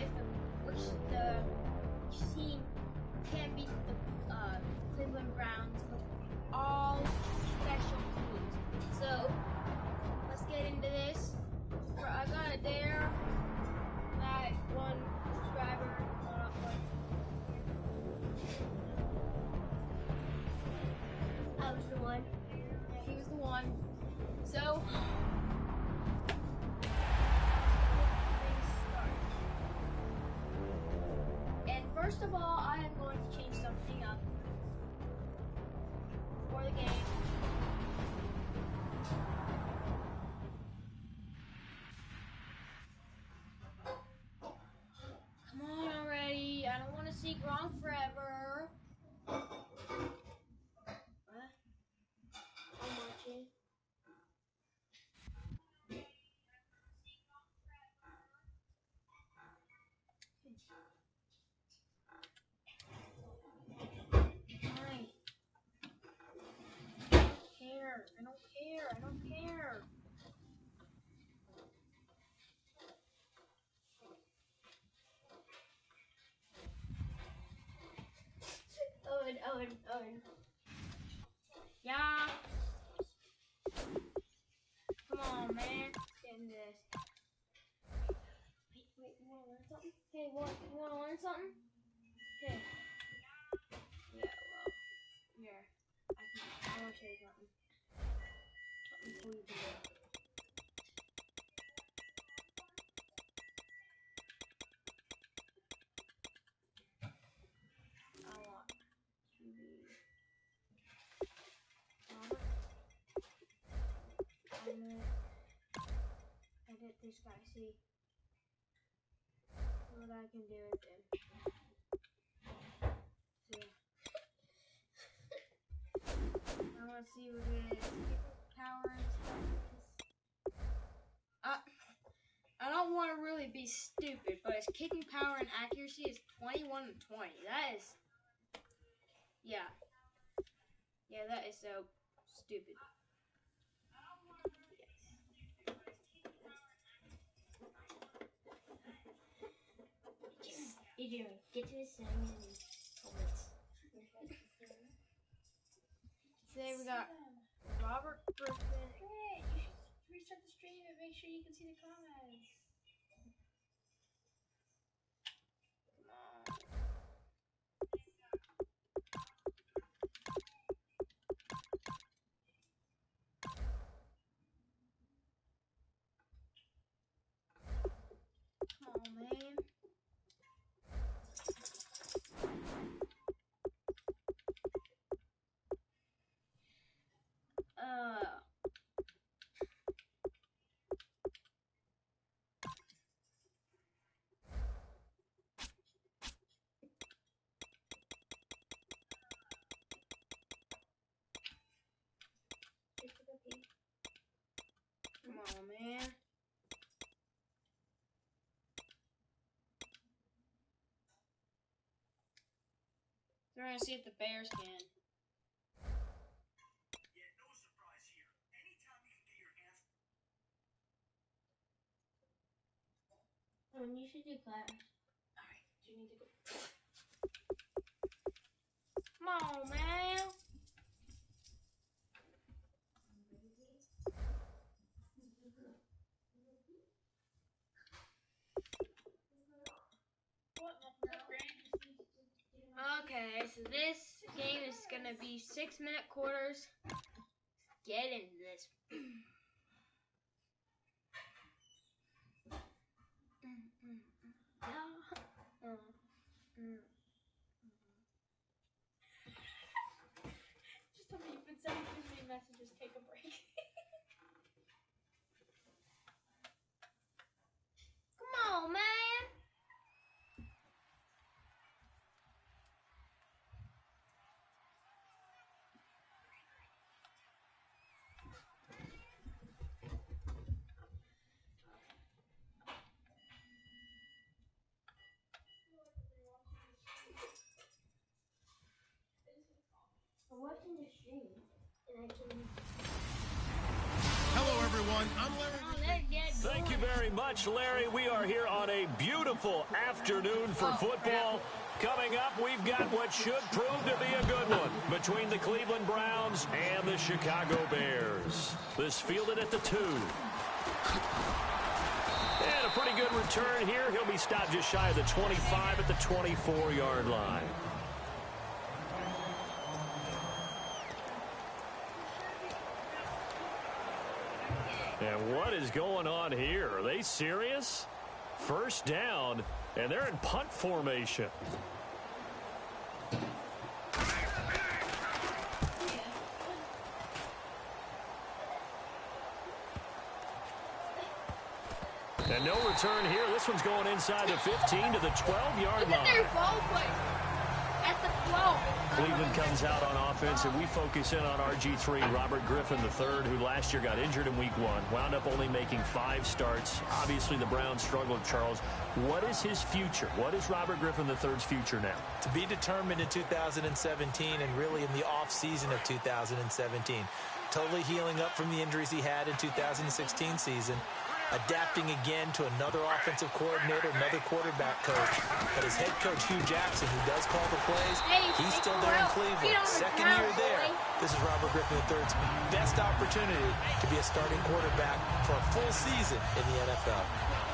if the team can beat the Cleveland Browns with all special moves. So let's get into this. I got it there. That one subscriber. I was the one. Yeah, he was the one. So. First of all, I am going to change something up for the game. Come on already. I don't want to see Gronk forever. What? I'm watching. I don't care. Owen. Yeah. Come on, man. Get into this. Wait, you wanna learn something? Hey, you wanna learn something? Okay. Yeah, well, here. I wanna show you something. Something cool you can do. I want to be Robert. I'm gonna edit this guy, see what I can do with him. So, I want to see what his power and stuff is. I don't want to really be stupid, but his kicking power and accuracy is 21 and 20. That is, yeah, that is so stupid. Adrian, get to his settings and comments. Today we got Robert Griffin. Hey, you should restart the stream and make sure you can see the comments. Come on, man. Come on, man. We're gonna see if the Bears can. Yeah, no surprise here. Anytime you can get your hands. You should do class. Alright, do you need to go? Come on, man. Okay, so this game is gonna be 6-minute quarters. Get into this. Just tell me you've been sending too many messages. Take a break. Come on, man. I'm watching the stream, and I can. Hello, everyone. I'm Larry. Oh, they're dead. Thank you very much. much, Larry. We are here on a beautiful afternoon for football. Coming up, we've got what should prove to be a good one between the Cleveland Browns and the Chicago Bears. This fielded at the 2. And a pretty good return here. He'll be stopped just shy of the 25 at the 24-yard line. And what is going on here? Are they serious? First down, and they're in punt formation. And no return here. This one's going inside the 15 to the 12-yard line. Their ball play at the 12. Cleveland comes out on offense, and we focus in on RG3, Robert Griffin III, who last year got injured in Week 1, wound up only making 5 starts. Obviously, the Browns struggled, Charles. What is his future? What is Robert Griffin III's future now? To be determined in 2017 and really in the off-season of 2017. Totally healing up from the injuries he had in 2016 season. Adapting again to another offensive coordinator, another quarterback coach. But his head coach, Hugh Jackson, who does call the plays, he's still there in Cleveland. Second year there. This is Robert Griffin III's best opportunity to be a starting quarterback for a full season in the NFL.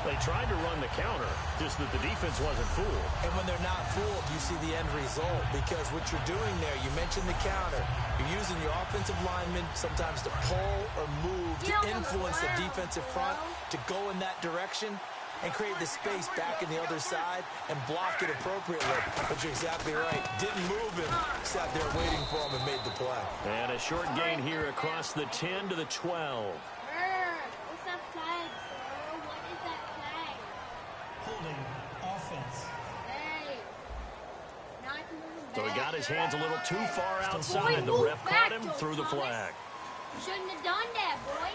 They tried to run the counter, just that the defense wasn't fooled. And when they're not fooled, you see the end result. Because what you're doing there, you mentioned the counter. You're using your offensive linemen sometimes to pull or move to influence the defensive front to go in that direction and create the space back in the other side and block it appropriately. But you're exactly right. Didn't move him. Sat there waiting for him and made the play. And a short gain here across the 10 to the 12. What's that flag, bro? What is that flag? Holding offense. Hey. Not moving So he back. got his hands a little too far outside. The ref caught him, threw the flag. You shouldn't have done that, boy.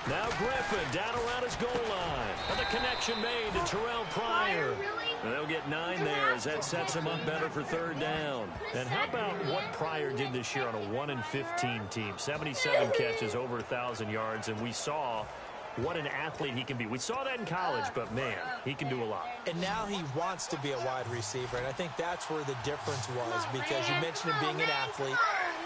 Now Griffin down around his goal line. And the connection made to Terrell Pryor. And they'll get 9 there as that sets him up better for third down. And how about what Pryor did this year on a 1-15 team? 77 catches, over 1,000 yards, and we saw what an athlete he can be. We saw that in college, but man, he can do a lot. And now he wants to be a wide receiver, and I think that's where the difference was, because you mentioned him being an athlete.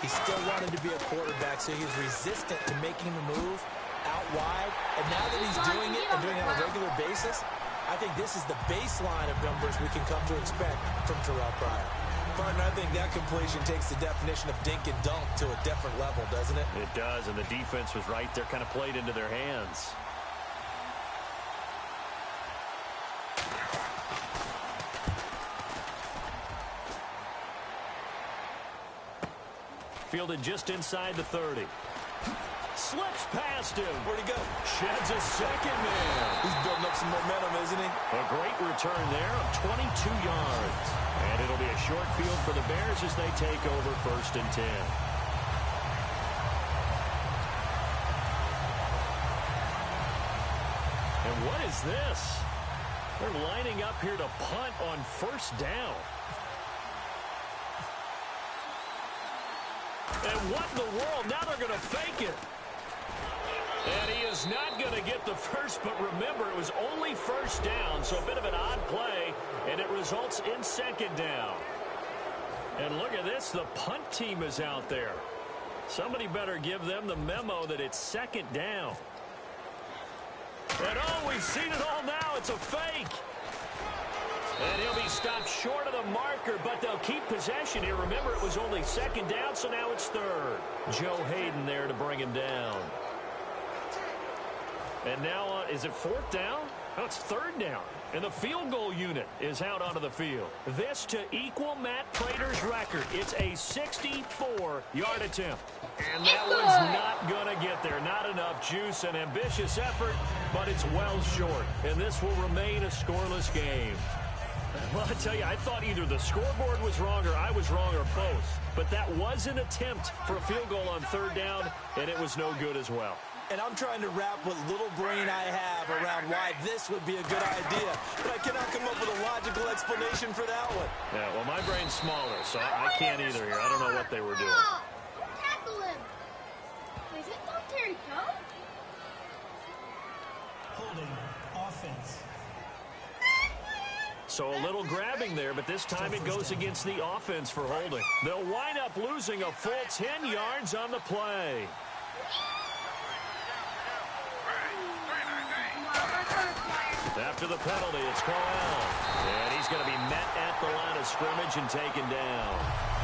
He still wanted to be a quarterback, so he was resistant to making the move out wide. And now that he's doing it and doing it on a regular basis, I think this is the baseline of numbers we can come to expect from Terrell Pryor. Partner, I think that completion takes the definition of dink and dunk to a different level, doesn't it? It does, and the defense was right there, kind of played into their hands. Fielded just inside the 30. Slips past him. Where'd he go? Sheds a second man. He's building up some momentum, isn't he? A great return there of 22 yards. And it'll be a short field for the Bears as they take over 1st and 10. And what is this? They're lining up here to punt on 1st down. And what in the world? Now they're going to fake it. And he is not going to get the first, but remember, it was only 1st down, so a bit of an odd play, and it results in 2nd down. And look at this, the punt team is out there. Somebody better give them the memo that it's 2nd down. And oh, we've seen it all now, it's a fake. And he'll be stopped short of the marker, but they'll keep possession here. Remember, it was only 2nd down, so now it's 3rd. Joe Hayden there to bring him down. And now, is it 4th down? No, it's 3rd down. And the field goal unit is out onto the field. This to equal Matt Prater's record. It's a 64-yard attempt. And that one's not going to get there. Not enough juice and ambitious effort, but it's well short. And this will remain a scoreless game. Well, I tell you, I thought either the scoreboard was wrong or I was wrong or both. But that was an attempt for a field goal on 3rd down, and it was no good as well. And I'm trying to wrap what little brain I have around why this would be a good idea. But I cannot come up with a logical explanation for that one. Yeah, well, my brain's smaller, so I can't either here. I don't know what they were doing. Don't tackle him. Is it not Terry Coe? Holding offense. So a little grabbing there, but this time it goes against the offense for holding. They'll wind up losing a full 10 yards on the play. After the penalty, it's Crowell. And he's going to be met at the line of scrimmage and taken down.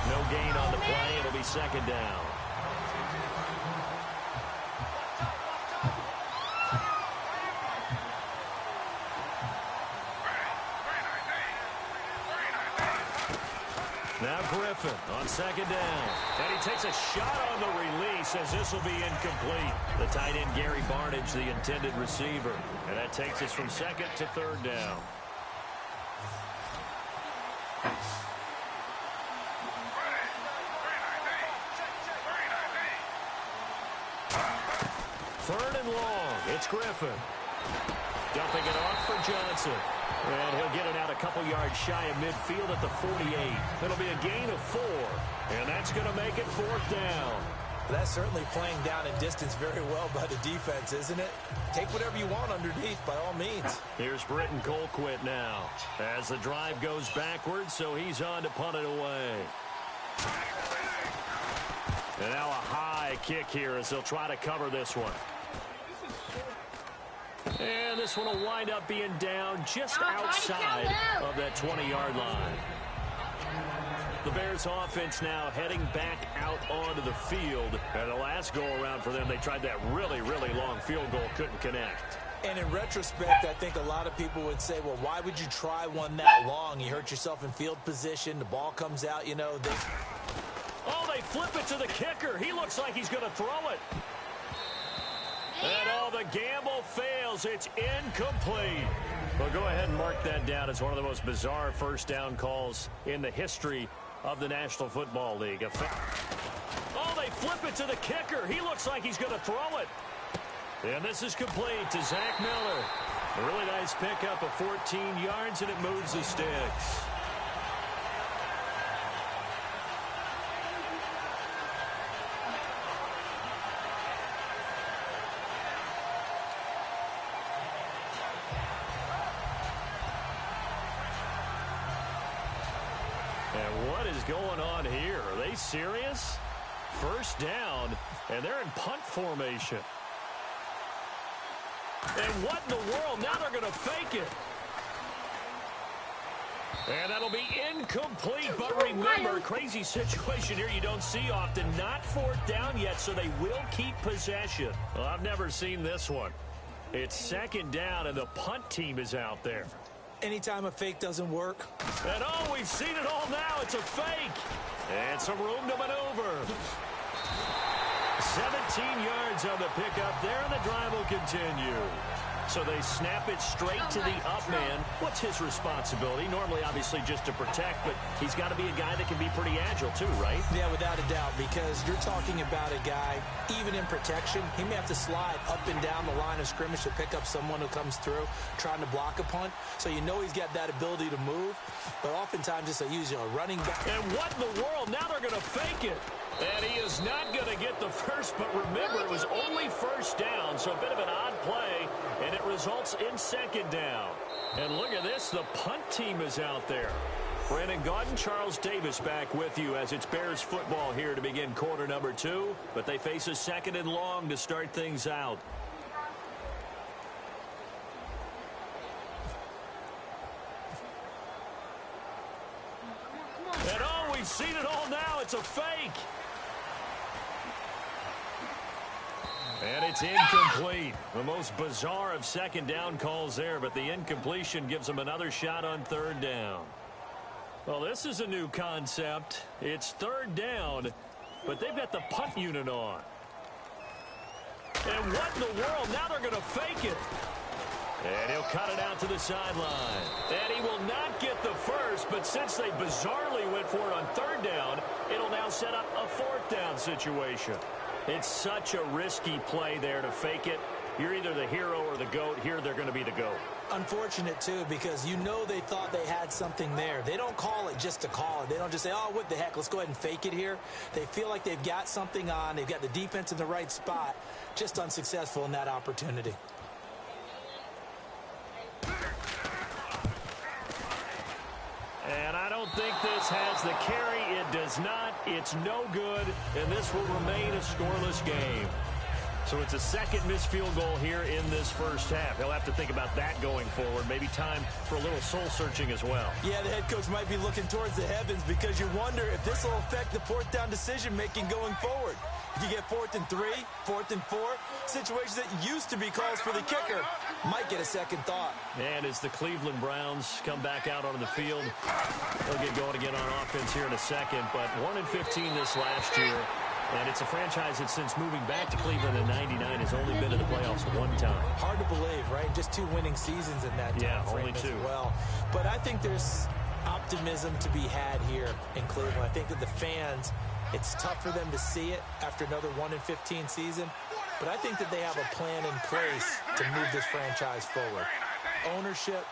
No gain on the play. It'll be second down. Now Griffin on second down. And he takes a shot on the release as this will be incomplete. The tight end, Gary Barnidge, the intended receiver. And that takes us from second to third down. Third and long. It's Griffin. Dumping it off for Johnson. And he'll get it out a couple yards shy of midfield at the 48. It'll be a gain of 4. And that's going to make it fourth down. That's certainly playing down in distance very well by the defense, isn't it? Take whatever you want underneath, by all means. Here's Britton Colquitt now. As the drive goes backwards, so he's on to punt it away. And now a high kick here as they'll try to cover this one. And this one will wind up being down just outside of that 20-yard line. The Bears offense now heading back out onto the field. And the last go-around for them, they tried that really, really long field goal, couldn't connect. And in retrospect, I think a lot of people would say, well, why would you try one that long? You hurt yourself in field position. The ball comes out, you know. Oh, they flip it to the kicker. He looks like he's going to throw it. And the gamble fails. It's incomplete. Well, go ahead and mark that down as one of the most bizarre first down calls in the history of the National Football League. Oh, they flip it to the kicker. He looks like he's going to throw it. And this is complete to Zach Miller. A really nice pickup of 14 yards, and it moves the sticks. Going on here? Are they serious? First down, and they're in punt formation. And what in the world? Now they're going to fake it. And that'll be incomplete, but remember, crazy situation here you don't see often. Not fourth down yet, so they will keep possession. Well, I've never seen this one. It's second down, and the punt team is out there. Anytime a fake doesn't work. And we've seen it all now. It's a fake. And some room to maneuver. 17 yards on the pickup there, and the drive will continue. So they snap it straight to the up man. What's his responsibility? Normally, obviously, just to protect, but he's got to be a guy that can be pretty agile too, right? Yeah, without a doubt, because you're talking about a guy, even in protection, he may have to slide up and down the line of scrimmage to pick up someone who comes through trying to block a punt. So you know he's got that ability to move, but oftentimes it's a running back. And what in the world? Now they're going to fake it. And he is not going to get the first, but remember, it was only first down, so a bit of an odd play, and it results in second down. And look at this, the punt team is out there. Brandon Gaudin, Charles Davis back with you as it's Bears football here to begin quarter number 2, but they face a second and long to start things out. And we've seen it all now. It's a fake. And it's incomplete. The most bizarre of second down calls there, but the incompletion gives them another shot on third down. Well, this is a new concept. It's third down, but they've got the punt unit on. And what in the world? Now they're going to fake it. And he'll cut it out to the sideline. And he will not get the first, but since they bizarrely went for it on third down, it'll now set up a fourth down situation. It's such a risky play there to fake it. You're either the hero or the GOAT. Here they're going to be the GOAT. Unfortunate, too, because you know they thought they had something there. They don't call it just to call it. They don't just say, oh, what the heck, let's go ahead and fake it here. They feel like they've got something on. They've got the defense in the right spot. Just unsuccessful in that opportunity. And I don't think this has the carry. It does not. It's no good. And this will remain a scoreless game. So it's a second missed field goal here in this first half. He'll have to think about that going forward. Maybe time for a little soul-searching as well. Yeah, the head coach might be looking towards the heavens because you wonder if this will affect the fourth down decision-making going forward. If you get 4th and 3, 4th and 4, situations that used to be calls for the kicker might get a second thought. And as the Cleveland Browns come back out onto the field, they'll get going again on offense here in a second. But 1-15 this last year. And it's a franchise that since moving back to Cleveland in '99 has only been in the playoffs one time. Hard to believe, right? Just 2 winning seasons in that time. Yeah, only 2. Well, but I think there's optimism to be had here in Cleveland. I think that the fans, it's tough for them to see it after another 1-15 season. But I think that they have a plan in place to move this franchise forward. Ownership,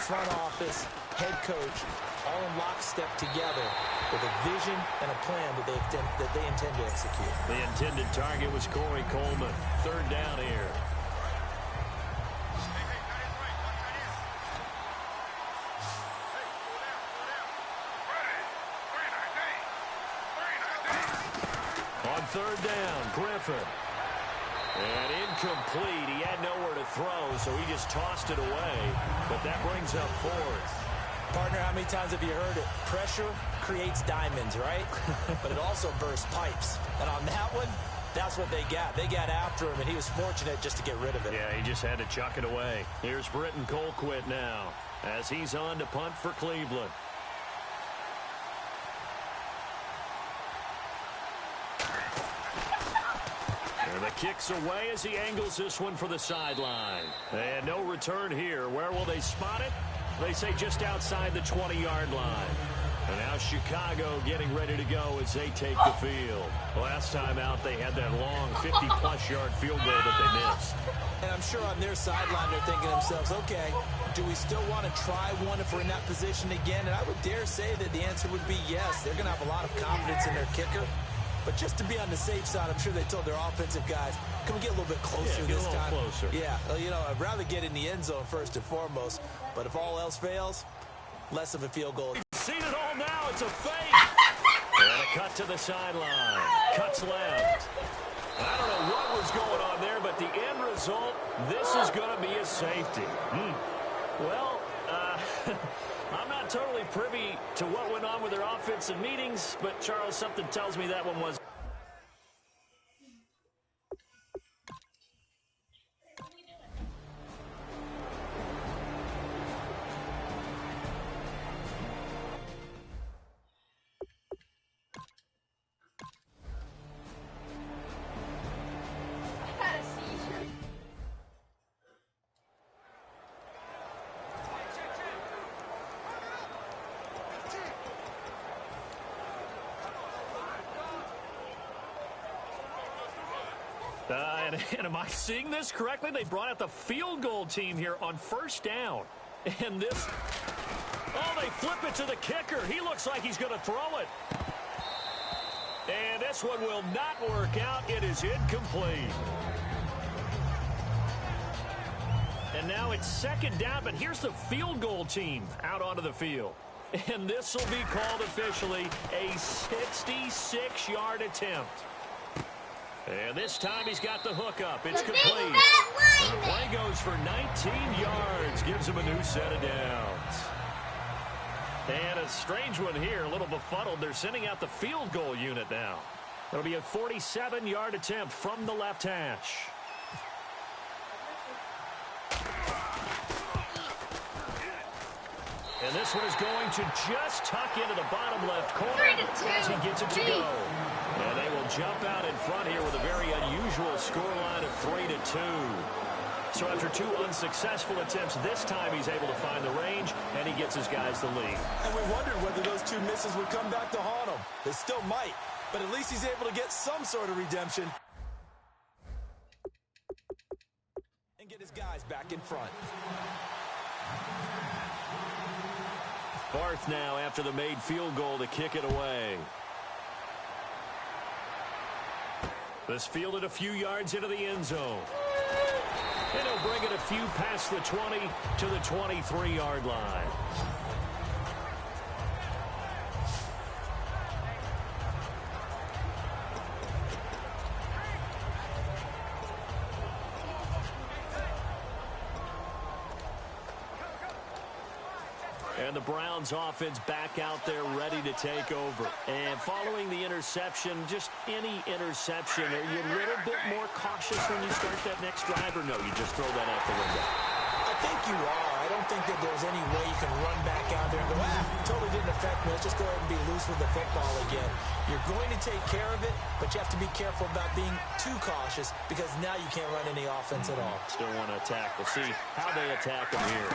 front office, head coach, all in lockstep together with a vision and a plan that they intend to execute. The intended target was Corey Coleman. 3rd down here. On 3rd down, Griffin. And incomplete. He had nowhere to throw, so he just tossed it away. But that brings up 4th. Partner, how many times have you heard it? Pressure creates diamonds, right? But it also bursts pipes. And on that one, that's what they got. They got after him, and he was fortunate just to get rid of it. Yeah, he just had to chuck it away. Here's Britton Colquitt now as he's on to punt for Cleveland. And the kick's away as he angles this one for the sideline. And no return here. Where will they spot it? They say just outside the 20-yard line. And now Chicago getting ready to go as they take the field. Last time out, they had that long 50-plus yard field goal that they missed. And I'm sure on their sideline, they're thinking to themselves, okay, do we still want to try one if we're in that position again? And I would dare say that the answer would be yes. They're going to have a lot of confidence in their kicker. But just to be on the safe side, I'm sure they told their offensive guys, can we get a little bit closer this time? Closer. Yeah, well, you know, I'd rather get in the end zone first and foremost. But if all else fails, less of a field goal. You've seen it all now. It's a fake. And a cut to the sideline. Cuts left. I don't know what was going on there, but the end result, this is going to be a safety. Well, I'm not totally privy to what went on with their offensive meetings, but, Charles, something tells me that one was. And am I seeing this correctly? They brought out the field goal team here on 1st down. And this, oh, they flip it to the kicker. He looks like he's going to throw it. And this one will not work out. It is incomplete. And now it's 2nd down, but here's the field goal team out onto the field. And this will be called officially a 66-yard attempt. And this time he's got the hook up. It's complete. The play goes for 19 yards. Gives him a new set of downs. And a strange one here, a little befuddled. They're sending out the field goal unit now. It'll be a 47-yard attempt from the left hash. And this one is going to just tuck into the bottom left corner as he gets it to go. And they will jump out in front here with a very unusual scoreline of 3-2. So after 2 unsuccessful attempts, this time he's able to find the range, and he gets his guys the lead. And we wondered whether those 2 misses would come back to haunt him. They still might. but at least he's able to get some sort of redemption and get his guys back in front. Barth now after the made field goal to kick it away. This fielded a few yards into the end zone. And he'll bring it a few past the 20 to the 23-yard line. And the Browns offense back out there ready to take over. And following the interception, just any interception, are you a little bit more cautious when you start that next drive, or no, you just throw that out the window? I think you are. I don't think that there's any way you can run back out there and go, totally didn't affect me. Let's just go ahead and be loose with the football again. You're going to take care of it, but you have to be careful about being too cautious because now you can't run any offense at all. Still want to attack. We'll see how they attack him here.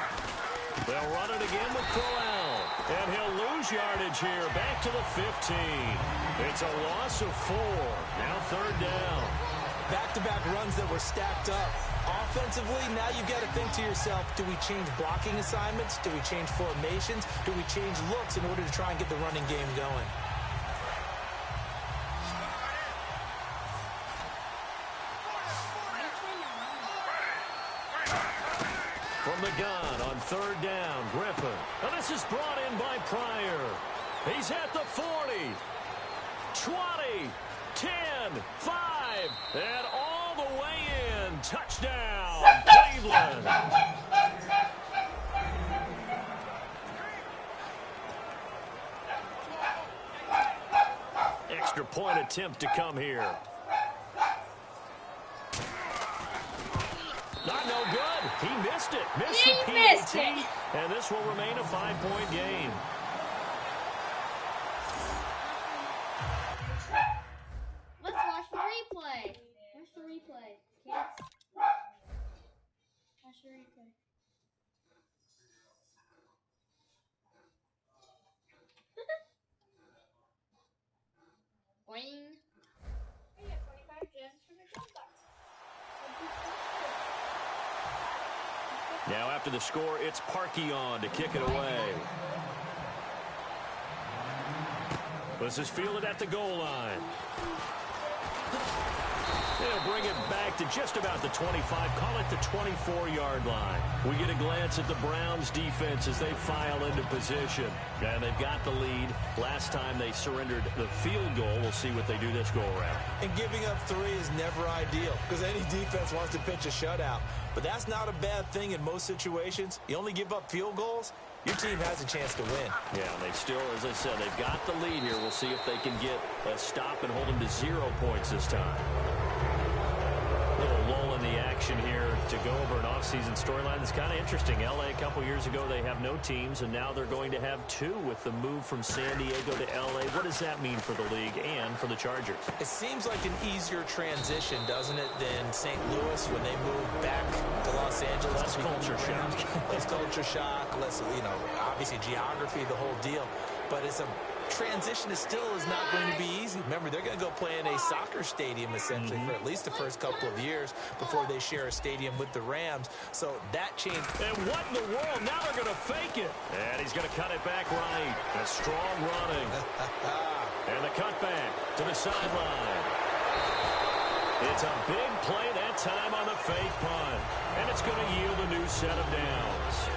They'll run it again with Crowell. And he'll lose yardage here. Back to the 15. It's a loss of 4. Now third down. Back-to-back runs that were stacked up. Offensively, now you've got to think to yourself, do we change blocking assignments? Do we change formations? Do we change looks in order to try and get the running game going? From the gun on third down, Griffin. And this is brought in by Pryor. He's at the 40, 20, 10, 5, and all the way in. Touchdown, Cleveland. Extra point attempt to come here. Not no good. He missed it. Missed it. And this will remain a 5-point game. Let's watch the replay. Watch the replay, kids. Watch the replay. Boing. Hey, you got 25 gems from your gem box. Now after the score, it's Parkey on to kick it away. This is fielded at the goal line. They'll bring it back to just about the 25, call it the 24-yard line. We get a glance at the Browns defense as they file into position. And they've got the lead. Last time they surrendered the field goal. We'll see what they do this go-around. And giving up 3 is never ideal because any defense wants to pitch a shutout. But that's not a bad thing in most situations. You only give up field goals, your team has a chance to win. Yeah, and they still, as I said, they've got the lead here. We'll see if they can get a stop and hold them to 0 points this time. A little lull in the action here to go over an offseason storyline that's kind of interesting. L.A. a couple years ago, they have no teams, and now they're going to have 2 with the move from San Diego to L.A. What does that mean for the league and for the Chargers? It seems like an easier transition, doesn't it, than St. Louis when they moved back to Los Angeles. Less culture shock. Less culture shock, less, obviously geography, the whole deal. But it's a transition is not going to be easy. Remember, they're going to go play in a soccer stadium, essentially, for at least the first couple of years before they share a stadium with the Rams. So that changed. And what in the world? Now they're going to fake it. And he's going to cut it back right. A strong running. And the cutback to the sideline. It's a big play that time on the fake punt. And it's going to yield a new set of downs.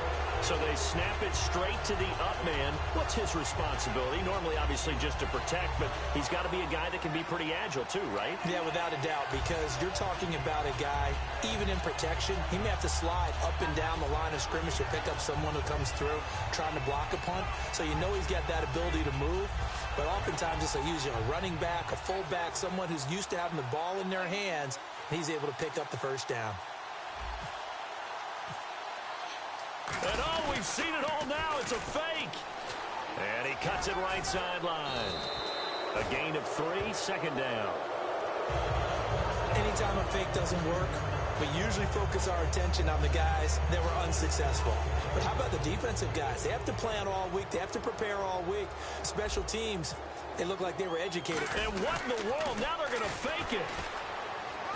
So they snap it straight to the up man. What's his responsibility? Normally, obviously, just to protect, but he's got to be a guy that can be pretty agile too, right? Yeah, without a doubt, because you're talking about a guy, even in protection, he may have to slide up and down the line of scrimmage to pick up someone who comes through trying to block a punt. So you know he's got that ability to move. But oftentimes it's usually a running back, a fullback, someone who's used to having the ball in their hands, and he's able to pick up the first down. And we've seen it all now. It's a fake. And he cuts it right sideline. A gain of 3, second down. Anytime a fake doesn't work, We usually focus our attention on the guys that were unsuccessful. But how about the defensive guys? They have to plan all week. They have to prepare all week. Special teams, they look like they were educated. And what in the world? Now they're going to fake it.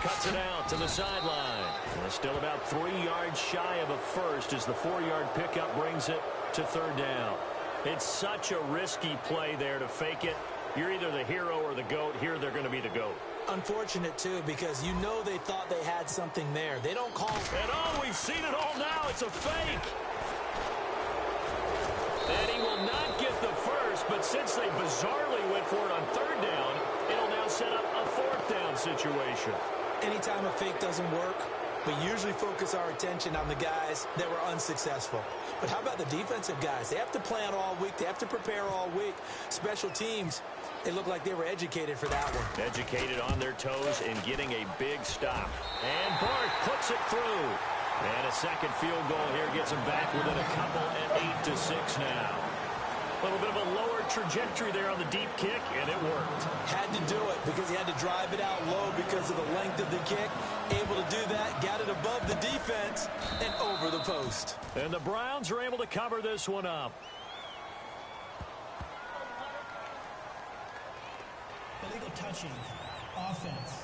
Cuts it out to the sideline. Well, still about 3 yards shy of a first as the 4-yard pickup brings it to third down. It's such a risky play there to fake it. You're either the hero or the GOAT. Here they're going to be the GOAT. Unfortunate, too, because you know they thought they had something there. They don't call. And oh, we've seen it all now. It's a fake. And he will not get the first, but since they bizarrely went for it on third down, it'll now set up a fourth down situation. Anytime a fake doesn't work, we usually focus our attention on the guys that were unsuccessful. But how about the defensive guys? They have to plan all week. They have to prepare all week. Special teams, they look like they were educated for that one. Educated on their toes and getting a big stop. And Bart puts it through. And a second field goal here gets him back within a couple at 8-6 now. A little bit of a lower trajectory there on the deep kick, and it worked. Had to do it because he had to drive it out low because of the length of the kick. Able to do that, got it above the defense and over the post. And the Browns are able to cover this one up. Illegal touching. Offense.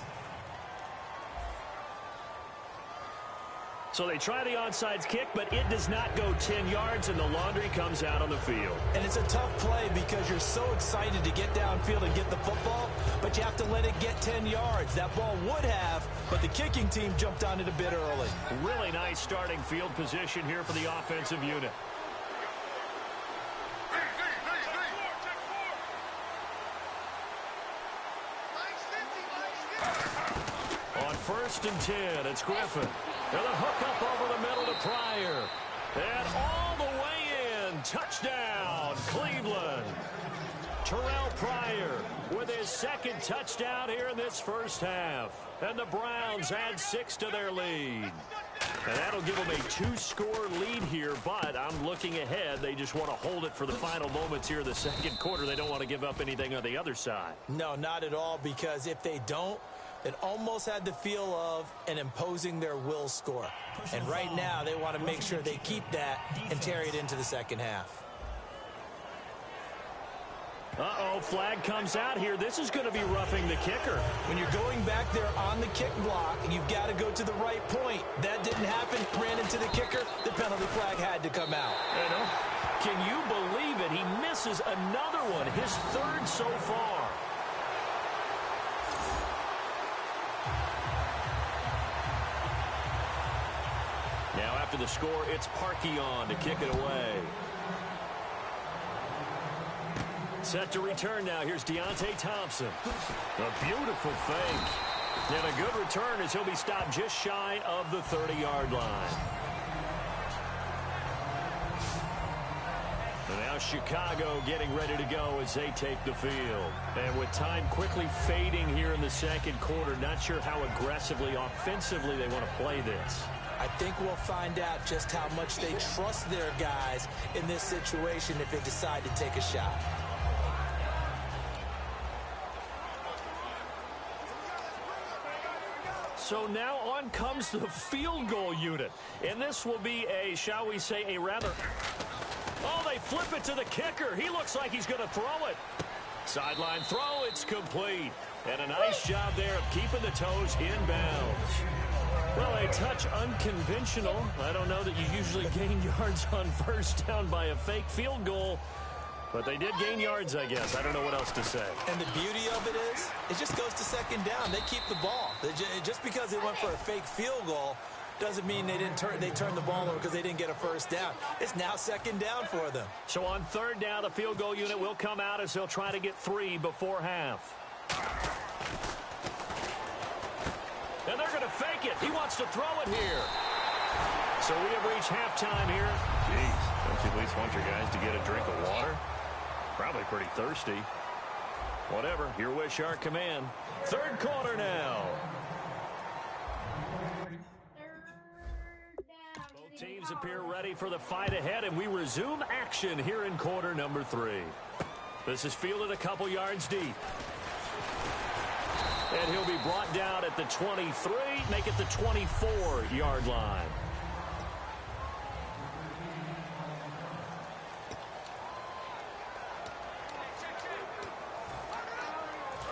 So they try the onside kick, but it does not go 10 yards, and the laundry comes out on the field. And it's a tough play because you're so excited to get downfield and get the football, but you have to let it get 10 yards. That ball would have, but the kicking team jumped on it a bit early. Really nice starting field position here for the offensive unit. On 1st and 10, it's Griffin. And a hook up over the middle to Pryor. And all the way in. Touchdown, Cleveland. Terrell Pryor with his second touchdown here in this first half. And the Browns add 6 to their lead. And that'll give them a 2-score lead here, but I'm looking ahead. They just want to hold it for the final moments here in the second quarter. They don't want to give up anything on the other side. No, not at all, because if they don't, it almost had the feel of an imposing their will score. And right now, they want to make sure they keep that and carry it into the second half. Uh-oh, flag comes out here. This is going to be roughing the kicker. When you're going back there on the kick block, you've got to go to the right point. That didn't happen. Ran into the kicker. The penalty flag had to come out. Can you believe it? He misses another one, his third so far. Now after the score, it's Parkey on to kick it away. Set to return now. Here's Deontay Thompson. A beautiful fake. And a good return as he'll be stopped just shy of the 30-yard line. And now Chicago getting ready to go as they take the field. And with time quickly fading here in the second quarter, not sure how aggressively, offensively they want to play this. I think we'll find out just how much they trust their guys in this situation if they decide to take a shot. So now on comes the field goal unit. And this will be a, shall we say, a rather... Oh, they flip it to the kicker. He looks like he's going to throw it. Sideline throw, it's complete. And a nice job there of keeping the toes inbounds. Well, a touch unconventional. I don't know that you usually gain yards on first down by a fake field goal. But they did gain yards, I guess. I don't know what else to say. And the beauty of it is, it just goes to second down. They keep the ball. Just because they went for a fake field goal doesn't mean they turned the ball over because they didn't get a first down. It's now second down for them. So on third down, the field goal unit will come out as they'll try to get 3 before half. And they're going to fake it. He wants to throw it here. So we have reached halftime here. Jeez, don't you at least want your guys to get a drink of water? Probably pretty thirsty. Whatever, your wish, our command. Third quarter now. Both teams appear ready for the fight ahead, and we resume action here in quarter number 3. This is fielded a couple yards deep. And he'll be brought down at the 23, make it the 24-yard line.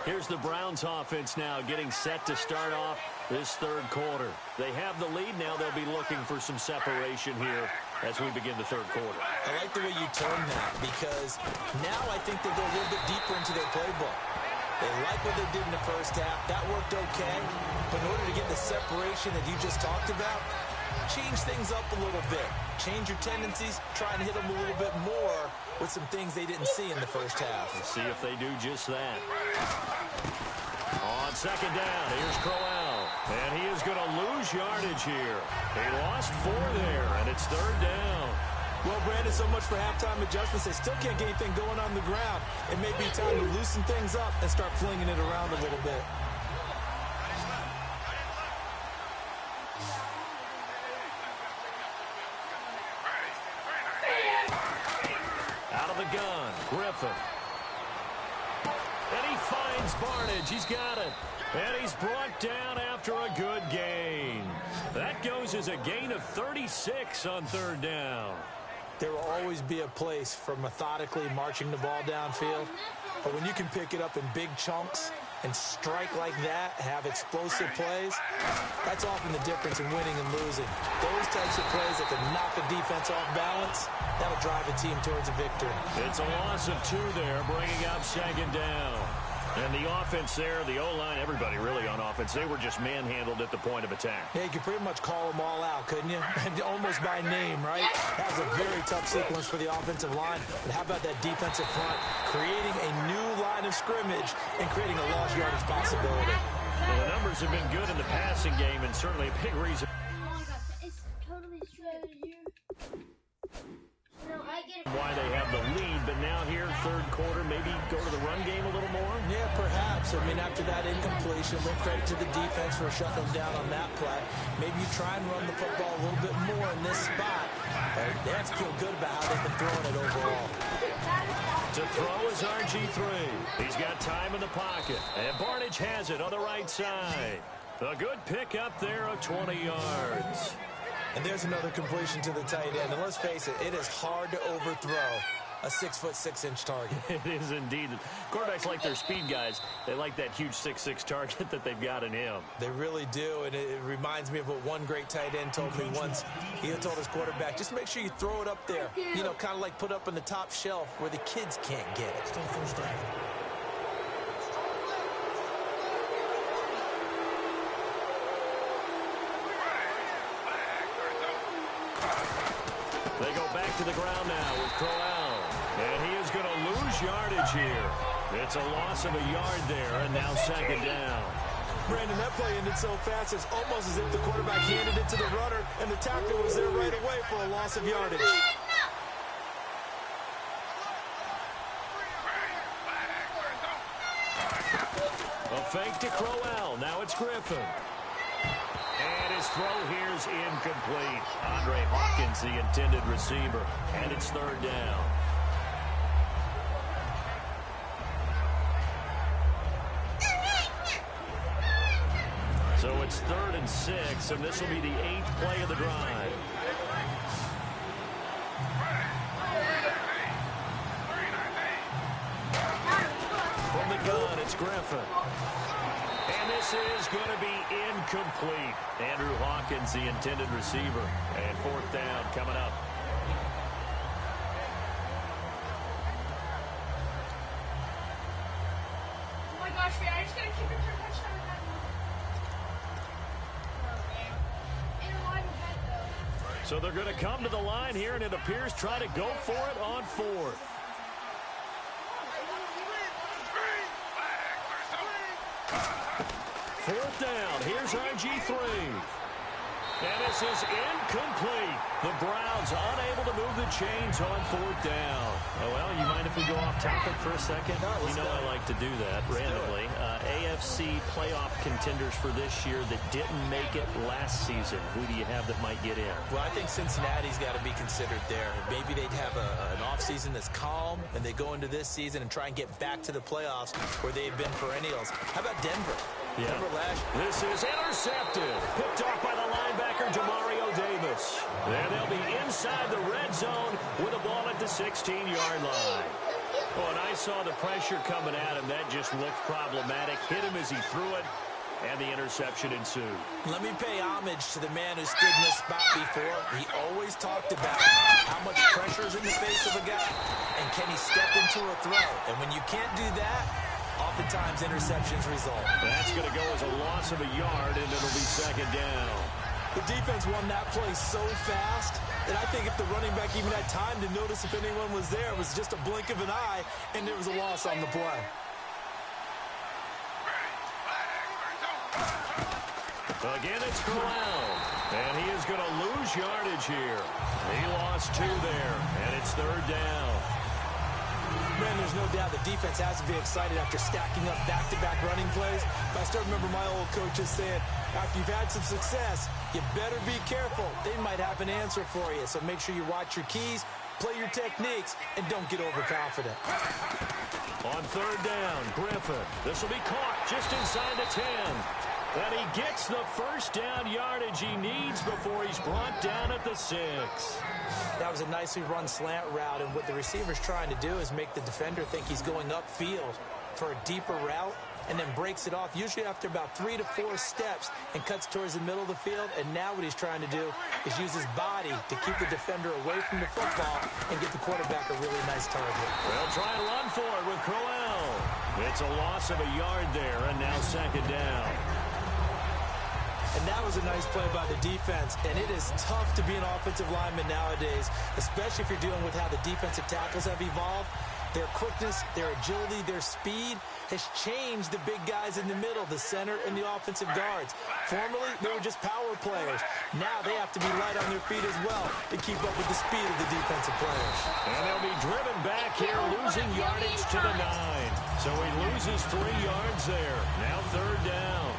Here's the Browns offense now getting set to start off this third quarter. They have the lead now. They'll be looking for some separation here as we begin the third quarter. I like the way you term that because now I think they go a little bit deeper into their playbook. They like what they did in the first half. That worked okay. But in order to get the separation that you just talked about, change things up a little bit. Change your tendencies. Try and hit them a little bit more with some things they didn't see in the first half. Let's see if they do just that. On second down, here's Crowell. And he is going to lose yardage here. He lost 4 there, and it's third down. Well, Brandon, so much for halftime adjustments. They still can't get anything going on the ground. It may be time to loosen things up and start flinging it around a little bit. Out of the gun, Griffin. And he finds Barnidge. He's got it. And he's brought down after a good gain. That goes as a gain of 36 on third down. There will always be a place for methodically marching the ball downfield. But when you can pick it up in big chunks and strike like that, have explosive plays, that's often the difference in winning and losing. Those types of plays that can knock a defense off balance, that'll drive a team towards a victory. It's a loss of 2 there, bringing up second down. And the offense there, the O-line, everybody really on offense, they were just manhandled at the point of attack. Yeah, you could pretty much call them all out, couldn't you? Almost by name, right? That was a very tough sequence for the offensive line. But how about that defensive front creating a new line of scrimmage and creating a lost yardage possibility? Well, the numbers have been good in the passing game, and certainly a big reason. Oh my God, it's totally straight. No, I get it. Why they have the lead, but now here, third quarter, maybe go to the run game a little more? Yeah, perhaps. I mean, after that incompletion, a little credit to the defense for shutting them down on that play. Maybe you try and run the football a little bit more in this spot. They have to feel good about how they've been throwing it overall. To throw is RG3. He's got time in the pocket. And Barnidge has it on the right side. A good pick up there of 20 yards. And there's another completion to the tight end. And let's face it, it is hard to overthrow a 6'6" target. It is indeed. Quarterbacks like their speed guys. They like that huge 6'6" target that they've got in him. They really do, and it reminds me of what one great tight end told me once. He had told his quarterback, just make sure you throw it up there. You know, kind of like put up on the top shelf where the kids can't get it. Still first down. They go back to the ground now with Crowell. And he is going to lose yardage here. It's a loss of a yard there, and now second down. Brandon, that play ended so fast, it's almost as if the quarterback handed it to the runner, and the tackler was there right away for a loss of yardage. A fake to Crowell. Now it's Griffin. And his throw here's incomplete. Andre Hawkins, the intended receiver. And it's third down. So it's 3rd and 6, and this will be the 8th play of the drive. From the gun, it's Griffin. And this is going to be incomplete. Andrew Hawkins, the intended receiver. And 4th down coming up. Oh my gosh, man, I just gotta keep it for a touchdown. So they're going to come to the line here, and it appears try to go for it on 4th. Fourth down. Here's RG3. And this is incomplete. The Browns unable to move the chains on fourth down. Oh, well, you mind if we go off topic for a second? No, you know I like to do that randomly. AFC playoff contenders for this year that didn't make it last season. Who do you have that might get in? Well, I think Cincinnati's got to be considered there. Maybe they'd have an offseason that's calm, and they go into this season and try and get back to the playoffs where they've been perennials. How about Denver? Yeah. Denver last year. This is intercepted. Picked off by the linebacker, Demario Davis. And they'll be inside the red zone with a ball at the 16-yard line. Oh, and I saw the pressure coming at him. That just looked problematic. Hit him as he threw it, and the interception ensued. Let me pay homage to the man who stood in this spot before. He always talked about how much pressure is in the face of a guy, and can he step into a throw. And when you can't do that, oftentimes interceptions result. That's going to go as a loss of a yard, and it'll be second down. The defense won that play so fast that I think if the running back even had time to notice if anyone was there, it was just a blink of an eye, and there was a loss on the play. Again, it's Corral, and he is going to lose yardage here. He lost 2 there, and it's third down. Man, there's no doubt the defense has to be excited after stacking up back-to-back running plays. But I still remember my old coaches saying, after you've had some success, you better be careful. They might have an answer for you. So make sure you watch your keys, play your techniques, and don't get overconfident. On third down, Griffin. This will be caught just inside the 10. And he gets the first down yardage he needs before he's brought down at the 6. That was a nicely run slant route, and what the receiver's trying to do is make the defender think he's going upfield for a deeper route, and then breaks it off, usually after about 3 to 4 steps, and cuts towards the middle of the field. And now what he's trying to do is use his body to keep the defender away from the football and get the quarterback a really nice target. They'll try and run for it with Crowell. It's a loss of a yard there, and now second down. And that was a nice play by the defense. And it is tough to be an offensive lineman nowadays, especially if you're dealing with how the defensive tackles have evolved. Their quickness, their agility, their speed has changed the big guys in the middle, the center, and the offensive guards. Formerly, they were just power players. Now they have to be light on their feet as well to keep up with the speed of the defensive players. And they'll be driven back here, losing yardage to the 9. So he loses 3 yards there. Now third down.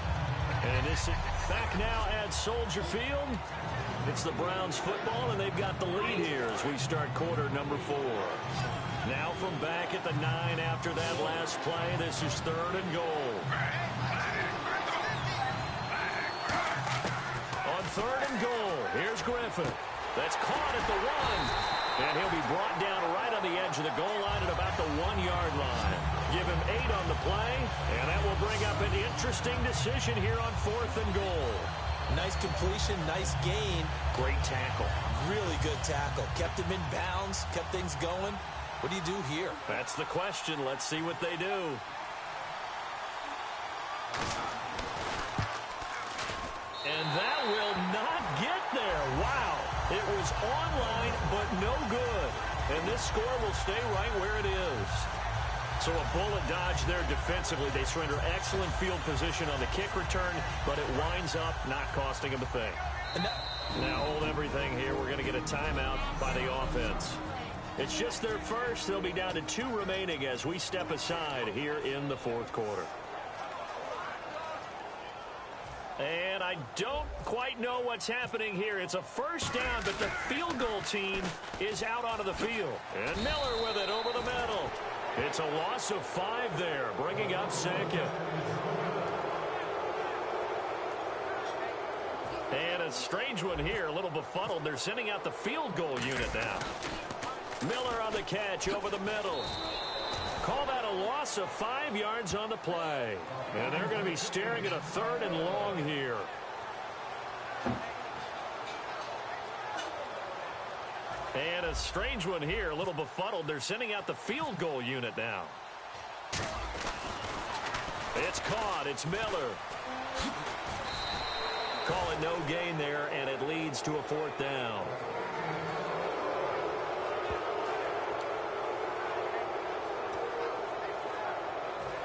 And this is back now at Soldier Field. It's the Browns football, and they've got the lead here as we start quarter number 4. Now from back at the 9 after that last play, this is third and goal. On third and goal, here's Griffin. That's caught at the 1. And he'll be brought down right on the edge of the goal line at about the 1-yard line. Give him 8 on the play, and that will bring up an interesting decision here on fourth and goal. Nice completion, nice gain. Great tackle. Really good tackle. Kept him in bounds, kept things going. What do you do here? That's the question. Let's see what they do. And that will not get there. Wow. It was online, but no good. And this score will stay right where it is. So a bullet dodge there defensively. They surrender excellent field position on the kick return, but it winds up not costing them a thing. Now hold everything here. We're going to get a timeout by the offense. It's just their first. They'll be down to 2 remaining as we step aside here in the fourth quarter. And I don't quite know what's happening here. It's a first down, but the field goal team is out onto the field. And Miller with it over the middle. It's a loss of 5 there, bringing up second. And a strange one here, a little befuddled. They're sending out the field goal unit now. Miller on the catch over the middle. Call that a loss of 5 yards on the play. And they're going to be staring at a third and long here. And a strange one here, a little befuddled. They're sending out the field goal unit now. It's caught. It's Miller. Call it no gain there, and it leads to a fourth down.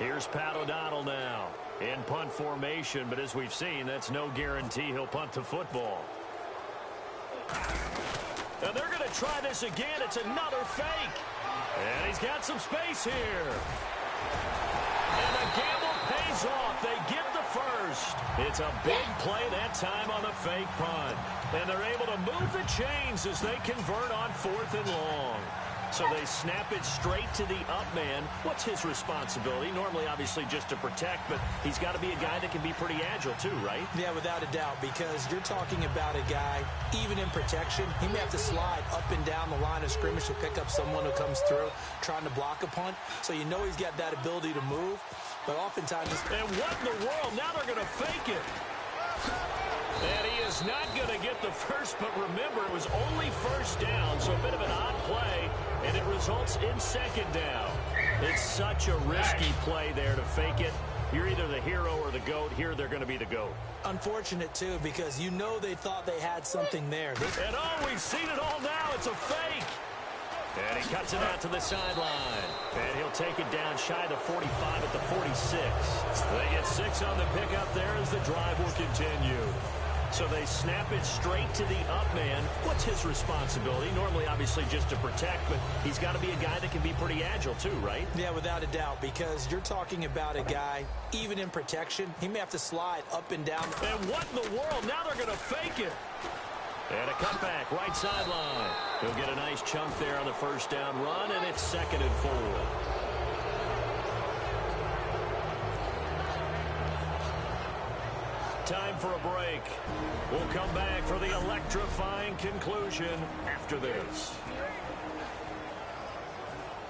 Here's Pat O'Donnell now in punt formation, but as we've seen, that's no guarantee he'll punt the football. And they're going to try this again. It's another fake. And he's got some space here. And the gamble pays off. They get the first. It's a big play that time on the fake punt. And they're able to move the chains as they convert on 4th and long. So they snap it straight to the up man. What's his responsibility? Normally, obviously, just to protect, but he's got to be a guy that can be pretty agile too, right? Yeah, without a doubt, because you're talking about a guy, even in protection, he may have to slide up and down the line of scrimmage to pick up someone who comes through trying to block a punt. So you know he's got that ability to move, but oftentimes... And what in the world? Now they're going to fake it. And he is not going to get the first, but remember, it was only first down, so a bit of an odd play, and it results in 2nd down. It's such a risky play there to fake it. You're either the hero or the GOAT. Here, they're going to be the GOAT. Unfortunate, too, because you know they thought they had something there. And, oh, we've seen it all now. It's a fake. And he cuts it out to the sideline. And he'll take it down shy of the 45 at the 46. They get 6 on the pickup there as the drive will continue. So they snap it straight to the up man. What's his responsibility? Normally, obviously, just to protect, but he's got to be a guy that can be pretty agile too, right? Yeah, without a doubt, because you're talking about a guy, even in protection, he may have to slide up and down. And what in the world? Now they're going to fake it. And a cutback, right sideline. He'll get a nice chunk there on the first down run, and it's 2nd and 4. Time for a break. We'll come back for the electrifying conclusion after this.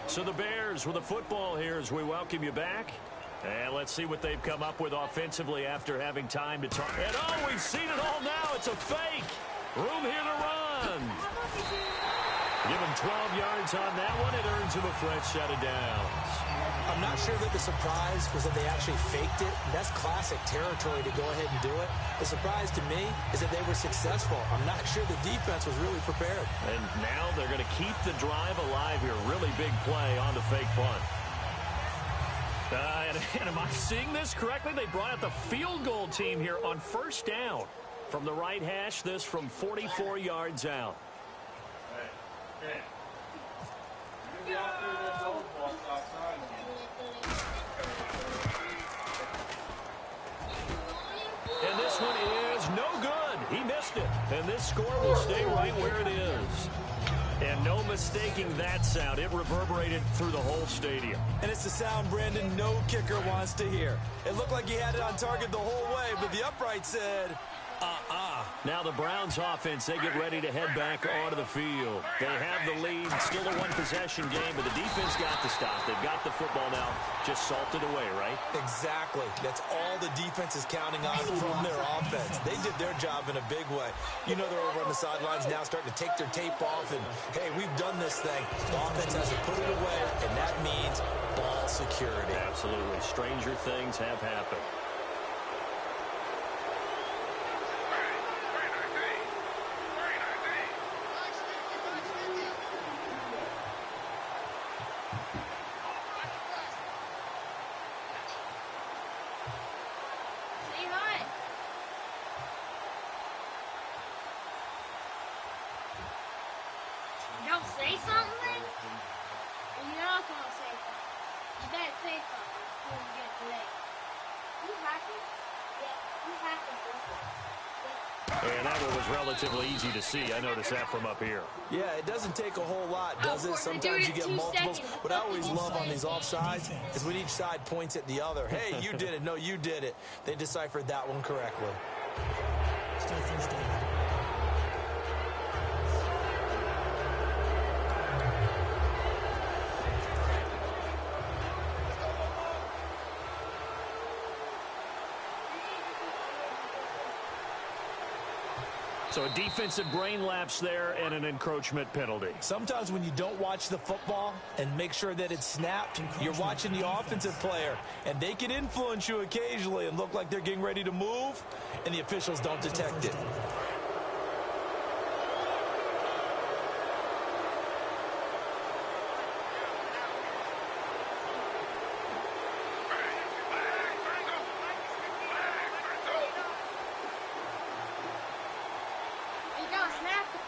So the Bears with a football here as we welcome you back. And let's see what they've come up with offensively after having time to talk. And oh, we've seen it all now. It's a fake. Room here to run. Give him 12 yards on that one. It earns him a fresh set of downs. I'm not sure that the surprise was that they actually faked it. That's classic territory to go ahead and do it. The surprise to me is that they were successful. I'm not sure the defense was really prepared. And now they're going to keep the drive alive here. Really big play on the fake punt. And am I seeing this correctly? They brought out the field goal team here on first down. From the right hash, this from 44 yards out. And this one is no good. He missed it. And this score will stay right where it is. And no mistaking that sound. It reverberated through the whole stadium. And it's the sound Brandon no kicker wants to hear. It looked like he had it on target the whole way, but the upright said... Now the Browns offense, they get ready to head back onto the field. They have the lead, still a one-possession game, but the defense got to stop. They've got the football now, just salted away, right? Exactly. That's all the defense is counting on from their offense. They did their job in a big way. You know they're over on the sidelines now starting to take their tape off, and, hey, we've done this thing. The offense has to put it away, and that means ball security. Absolutely. Stranger things have happened. Don't say something? Well, you're not going to say something. You better say something before you get delayed. You hacking? Yeah, you hacking this. And that one was relatively easy to see. I noticed that from up here. Yeah, it doesn't take a whole lot, does it? Sometimes you get multiples. What I always love on these offsides is when each side points at the other. Hey, you did it. No, you did it. They deciphered that one correctly. Still first down. So a defensive brain lapse there and an encroachment penalty. Sometimes when you don't watch the football and make sure that it's snapped, you're watching the offensive player, and they can influence you occasionally and look like they're getting ready to move, and the officials don't detect it. Snap the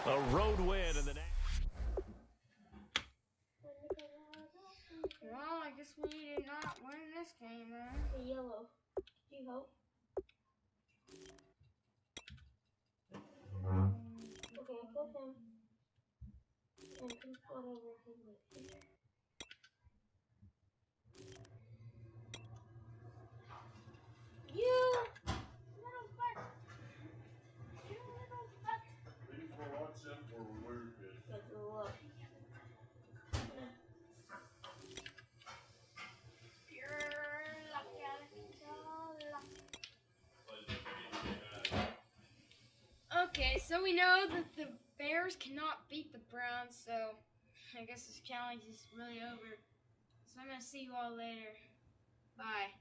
A road win in the next. Well, I guess we did not win this game, man. The yellow. Do you hope? Okay, flip him. And can float over him with him. You little fuck! You little fuck! These were lots simpler when we were kids. Get the look. Pure luck, Alex. Luck. Okay, so we know that the Bears cannot beat the Browns, so I guess this challenge is really over. So I'm gonna see you all later. Bye.